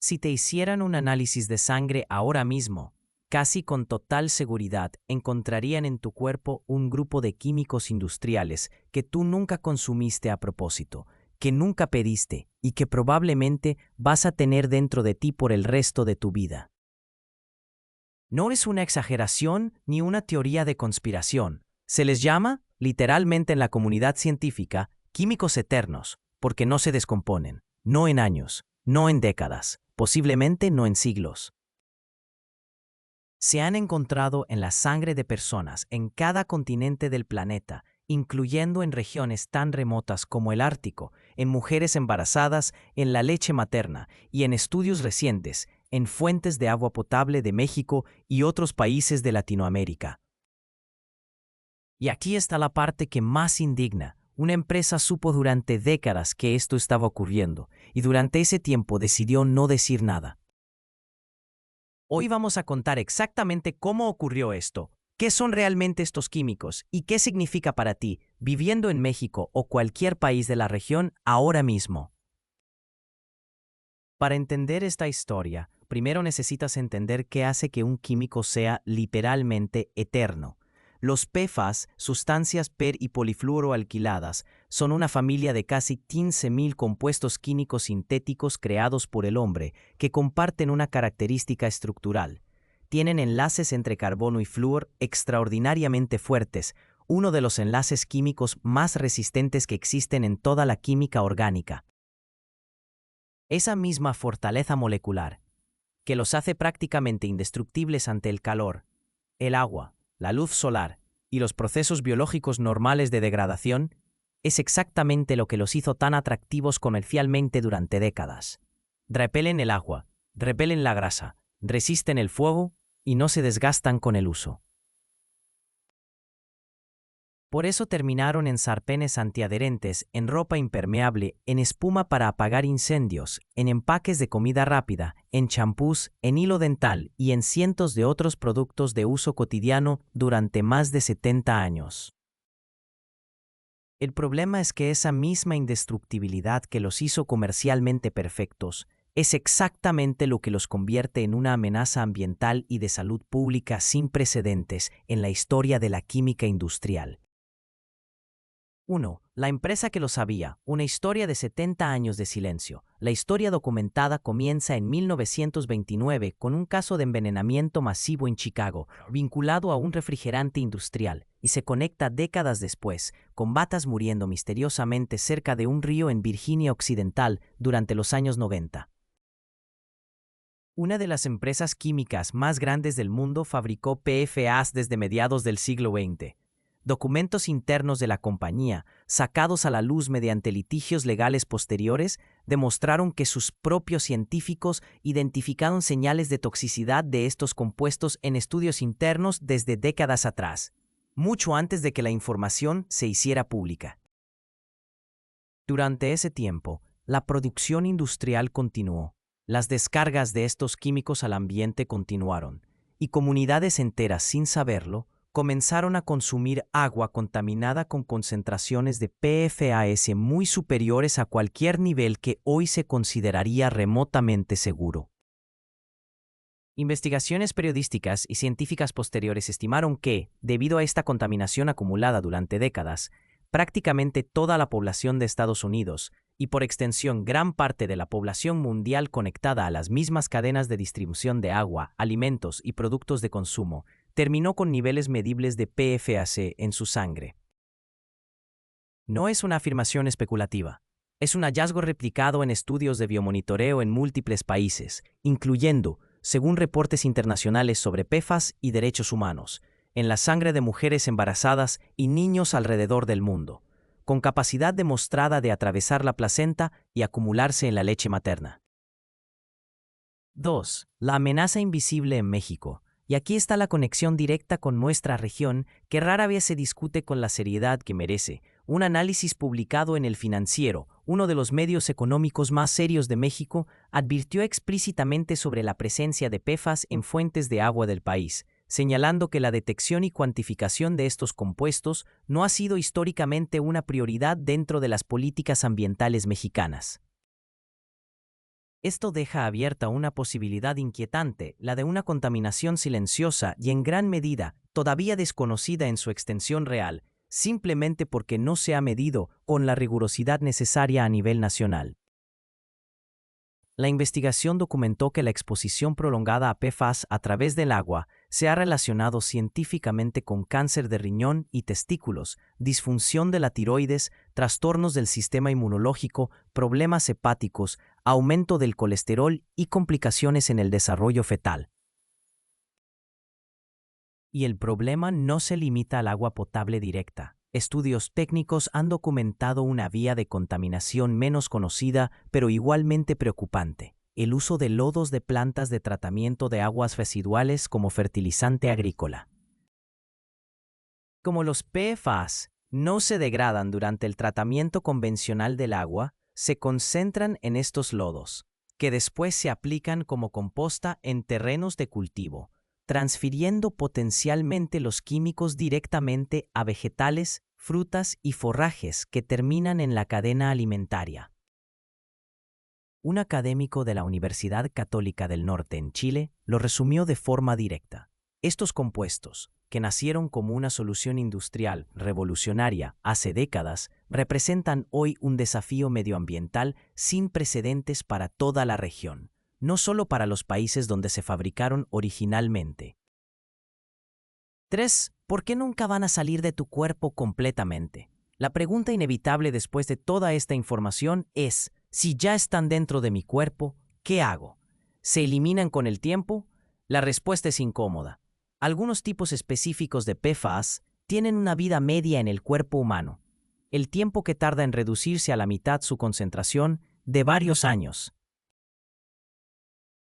Si te hicieran un análisis de sangre ahora mismo, casi con total seguridad encontrarían en tu cuerpo un grupo de químicos industriales que tú nunca consumiste a propósito, que nunca pediste y que probablemente vas a tener dentro de ti por el resto de tu vida. No es una exageración ni una teoría de conspiración. Se les llama, literalmente en la comunidad científica, químicos eternos, porque no se descomponen, no en años, no en décadas, posiblemente no en siglos. Se han encontrado en la sangre de personas en cada continente del planeta, incluyendo en regiones tan remotas como el Ártico, en mujeres embarazadas, en la leche materna y en estudios recientes, en fuentes de agua potable de México y otros países de Latinoamérica. Y aquí está la parte que más indigna. Una empresa supo durante décadas que esto estaba ocurriendo y durante ese tiempo decidió no decir nada. Hoy vamos a contar exactamente cómo ocurrió esto, qué son realmente estos químicos y qué significa para ti, viviendo en México o cualquier país de la región ahora mismo. Para entender esta historia, primero necesitas entender qué hace que un químico sea literalmente eterno. Los PFAS, sustancias per- y polifluoroalquiladas, son una familia de casi 15.000 compuestos químicos sintéticos creados por el hombre que comparten una característica estructural. Tienen enlaces entre carbono y flúor extraordinariamente fuertes, uno de los enlaces químicos más resistentes que existen en toda la química orgánica. Esa misma fortaleza molecular, que los hace prácticamente indestructibles ante el calor, el agua, la luz solar y los procesos biológicos normales de degradación, es exactamente lo que los hizo tan atractivos comercialmente durante décadas. Repelen el agua, repelen la grasa, resisten el fuego y no se desgastan con el uso. Por eso terminaron en sartenes antiadherentes, en ropa impermeable, en espuma para apagar incendios, en empaques de comida rápida, en champús, en hilo dental y en cientos de otros productos de uso cotidiano durante más de 70 años. El problema es que esa misma indestructibilidad que los hizo comercialmente perfectos es exactamente lo que los convierte en una amenaza ambiental y de salud pública sin precedentes en la historia de la química industrial. 1. La empresa que lo sabía, una historia de 70 años de silencio. La historia documentada comienza en 1929 con un caso de envenenamiento masivo en Chicago, vinculado a un refrigerante industrial, y se conecta décadas después, con batas muriendo misteriosamente cerca de un río en Virginia Occidental durante los años 90. Una de las empresas químicas más grandes del mundo fabricó PFAS desde mediados del siglo XX. Documentos internos de la compañía, sacados a la luz mediante litigios legales posteriores, demostraron que sus propios científicos identificaron señales de toxicidad de estos compuestos en estudios internos desde décadas atrás, mucho antes de que la información se hiciera pública. Durante ese tiempo, la producción industrial continuó. Las descargas de estos químicos al ambiente continuaron, y comunidades enteras, sin saberlo, comenzaron a consumir agua contaminada con concentraciones de PFAS muy superiores a cualquier nivel que hoy se consideraría remotamente seguro. Investigaciones periodísticas y científicas posteriores estimaron que, debido a esta contaminación acumulada durante décadas, prácticamente toda la población de Estados Unidos, y por extensión gran parte de la población mundial conectada a las mismas cadenas de distribución de agua, alimentos y productos de consumo, terminó con niveles medibles de PFAS en su sangre. No es una afirmación especulativa. Es un hallazgo replicado en estudios de biomonitoreo en múltiples países, incluyendo, según reportes internacionales sobre PFAS y derechos humanos, en la sangre de mujeres embarazadas y niños alrededor del mundo, con capacidad demostrada de atravesar la placenta y acumularse en la leche materna. 2. La amenaza invisible en México. Y aquí está la conexión directa con nuestra región, que rara vez se discute con la seriedad que merece. Un análisis publicado en El Financiero, uno de los medios económicos más serios de México, advirtió explícitamente sobre la presencia de PFAS en fuentes de agua del país, señalando que la detección y cuantificación de estos compuestos no ha sido históricamente una prioridad dentro de las políticas ambientales mexicanas. Esto deja abierta una posibilidad inquietante, la de una contaminación silenciosa y en gran medida todavía desconocida en su extensión real, simplemente porque no se ha medido con la rigurosidad necesaria a nivel nacional. La investigación documentó que la exposición prolongada a PFAS a través del agua se ha relacionado científicamente con cáncer de riñón y testículos, disfunción de la tiroides, trastornos del sistema inmunológico, problemas hepáticos, aumento del colesterol y complicaciones en el desarrollo fetal. Y el problema no se limita al agua potable directa. Estudios técnicos han documentado una vía de contaminación menos conocida, pero igualmente preocupante: el uso de lodos de plantas de tratamiento de aguas residuales como fertilizante agrícola. Como los PFAS no se degradan durante el tratamiento convencional del agua, se concentran en estos lodos, que después se aplican como composta en terrenos de cultivo, transfiriendo potencialmente los químicos directamente a vegetales, frutas y forrajes que terminan en la cadena alimentaria. Un académico de la Universidad Católica del Norte en Chile lo resumió de forma directa: estos compuestos, que nacieron como una solución industrial revolucionaria hace décadas, representan hoy un desafío medioambiental sin precedentes para toda la región, no solo para los países donde se fabricaron originalmente. 3. ¿Por qué nunca van a salir de tu cuerpo completamente? La pregunta inevitable después de toda esta información es: si ya están dentro de mi cuerpo, ¿qué hago? ¿Se eliminan con el tiempo? La respuesta es incómoda. Algunos tipos específicos de PFAS tienen una vida media en el cuerpo humano, el tiempo que tarda en reducirse a la mitad su concentración, de varios años.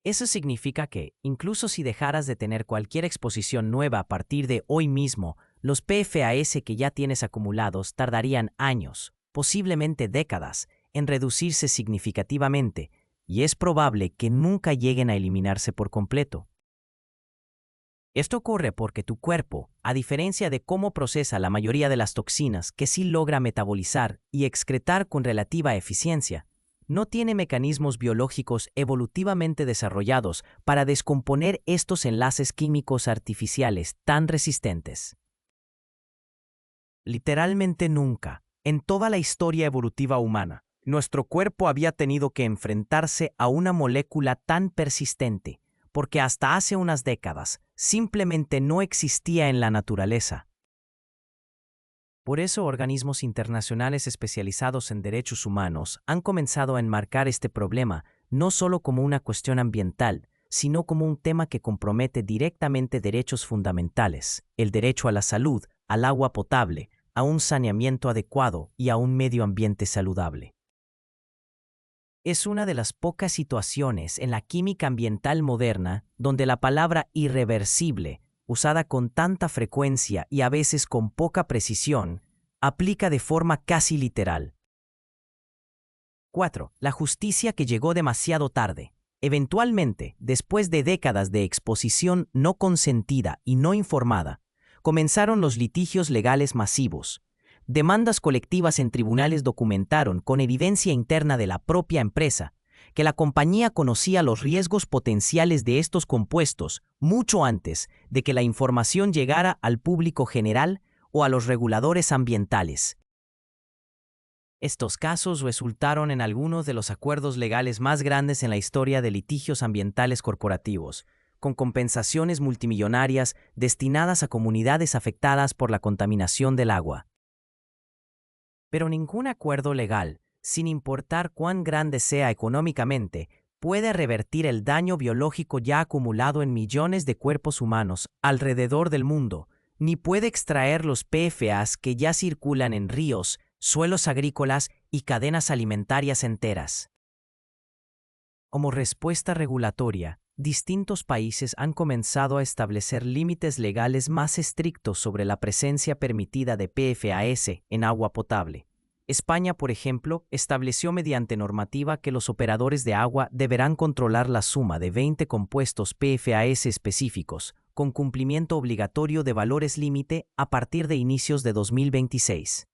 Eso significa que, incluso si dejaras de tener cualquier exposición nueva a partir de hoy mismo, los PFAS que ya tienes acumulados tardarían años, posiblemente décadas, en reducirse significativamente, y es probable que nunca lleguen a eliminarse por completo. Esto ocurre porque tu cuerpo, a diferencia de cómo procesa la mayoría de las toxinas que sí logra metabolizar y excretar con relativa eficiencia, no tiene mecanismos biológicos evolutivamente desarrollados para descomponer estos enlaces químicos artificiales tan resistentes. Literalmente nunca, en toda la historia evolutiva humana, nuestro cuerpo había tenido que enfrentarse a una molécula tan persistente, porque hasta hace unas décadas simplemente no existía en la naturaleza. Por eso, organismos internacionales especializados en derechos humanos han comenzado a enmarcar este problema no solo como una cuestión ambiental, sino como un tema que compromete directamente derechos fundamentales: el derecho a la salud, al agua potable, a un saneamiento adecuado y a un medio ambiente saludable. Es una de las pocas situaciones en la química ambiental moderna donde la palabra irreversible, usada con tanta frecuencia y a veces con poca precisión, aplica de forma casi literal. 4. La justicia que llegó demasiado tarde. Eventualmente, después de décadas de exposición no consentida y no informada, comenzaron los litigios legales masivos. Demandas colectivas en tribunales documentaron, con evidencia interna de la propia empresa, que la compañía conocía los riesgos potenciales de estos compuestos mucho antes de que la información llegara al público general o a los reguladores ambientales. Estos casos resultaron en algunos de los acuerdos legales más grandes en la historia de litigios ambientales corporativos, con compensaciones multimillonarias destinadas a comunidades afectadas por la contaminación del agua. Pero ningún acuerdo legal, sin importar cuán grande sea económicamente, puede revertir el daño biológico ya acumulado en millones de cuerpos humanos alrededor del mundo, ni puede extraer los PFAS que ya circulan en ríos, suelos agrícolas y cadenas alimentarias enteras. Como respuesta regulatoria, distintos países han comenzado a establecer límites legales más estrictos sobre la presencia permitida de PFAS en agua potable. España, por ejemplo, estableció mediante normativa que los operadores de agua deberán controlar la suma de 20 compuestos PFAS específicos, con cumplimiento obligatorio de valores límite a partir de inicios de 2026.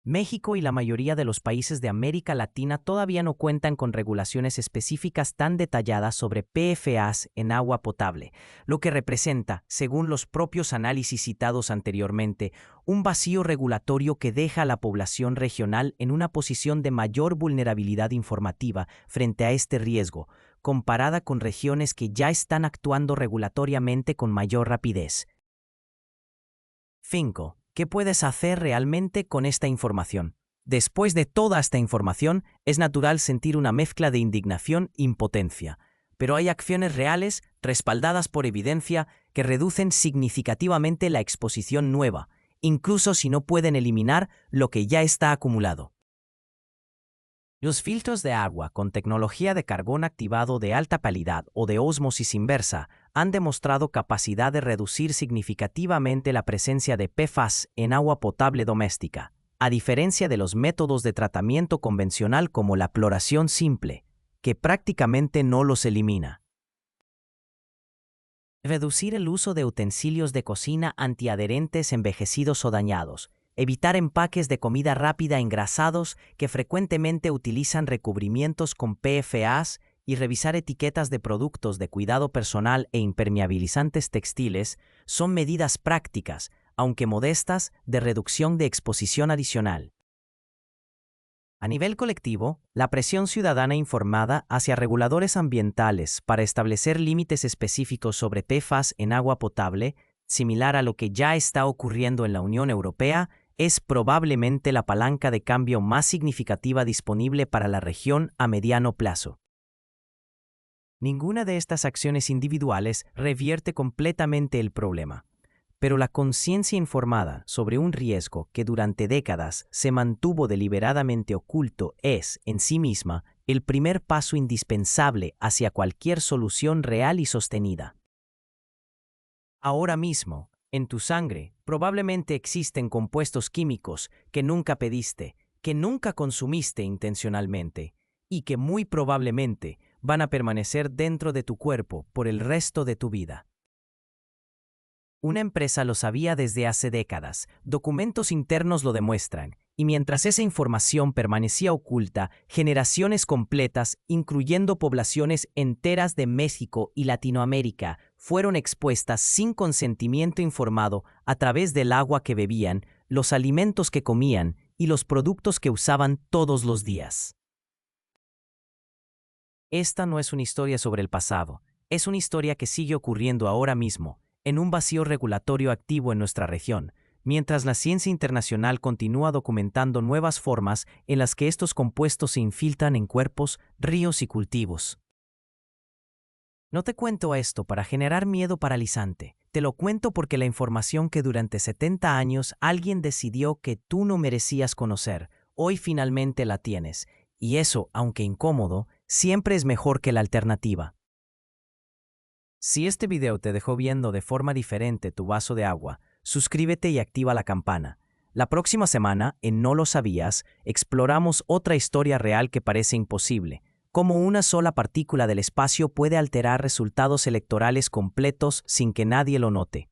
México y la mayoría de los países de América Latina todavía no cuentan con regulaciones específicas tan detalladas sobre PFAS en agua potable, lo que representa, según los propios análisis citados anteriormente, un vacío regulatorio que deja a la población regional en una posición de mayor vulnerabilidad informativa frente a este riesgo, comparada con regiones que ya están actuando regulatoriamente con mayor rapidez. 5. ¿Qué puedes hacer realmente con esta información? Después de toda esta información, es natural sentir una mezcla de indignación e impotencia, pero hay acciones reales, respaldadas por evidencia, que reducen significativamente la exposición nueva, incluso si no pueden eliminar lo que ya está acumulado. Los filtros de agua con tecnología de carbón activado de alta calidad o de ósmosis inversa han demostrado capacidad de reducir significativamente la presencia de PFAS en agua potable doméstica, a diferencia de los métodos de tratamiento convencional como la cloración simple, que prácticamente no los elimina. Reducir el uso de utensilios de cocina antiadherentes envejecidos o dañados. Evitar empaques de comida rápida engrasados que frecuentemente utilizan recubrimientos con PFAS y revisar etiquetas de productos de cuidado personal e impermeabilizantes textiles son medidas prácticas, aunque modestas, de reducción de exposición adicional. A nivel colectivo, la presión ciudadana informada hacia reguladores ambientales para establecer límites específicos sobre PFAS en agua potable, similar a lo que ya está ocurriendo en la Unión Europea, es probablemente la palanca de cambio más significativa disponible para la región a mediano plazo. Ninguna de estas acciones individuales revierte completamente el problema, pero la conciencia informada sobre un riesgo que durante décadas se mantuvo deliberadamente oculto es, en sí misma, el primer paso indispensable hacia cualquier solución real y sostenida. Ahora mismo, en tu sangre, probablemente existen compuestos químicos que nunca pediste, que nunca consumiste intencionalmente, y que muy probablemente van a permanecer dentro de tu cuerpo por el resto de tu vida. Una empresa lo sabía desde hace décadas, documentos internos lo demuestran, y mientras esa información permanecía oculta, generaciones completas, incluyendo poblaciones enteras de México y Latinoamérica, fueron expuestas sin consentimiento informado a través del agua que bebían, los alimentos que comían y los productos que usaban todos los días. Esta no es una historia sobre el pasado, es una historia que sigue ocurriendo ahora mismo, en un vacío regulatorio activo en nuestra región, mientras la ciencia internacional continúa documentando nuevas formas en las que estos compuestos se infiltran en cuerpos, ríos y cultivos. No te cuento esto para generar miedo paralizante, te lo cuento porque la información que durante 70 años alguien decidió que tú no merecías conocer, hoy finalmente la tienes, y eso, aunque incómodo, siempre es mejor que la alternativa. Si este video te dejó viendo de forma diferente tu vaso de agua, suscríbete y activa la campana. La próxima semana, en No lo sabías, exploramos otra historia real que parece imposible, cómo una sola partícula del espacio puede alterar resultados electorales completos sin que nadie lo note.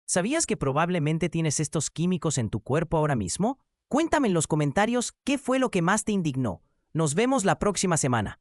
¿Sabías que probablemente tienes estos químicos en tu cuerpo ahora mismo? Cuéntame en los comentarios qué fue lo que más te indignó. Nos vemos la próxima semana.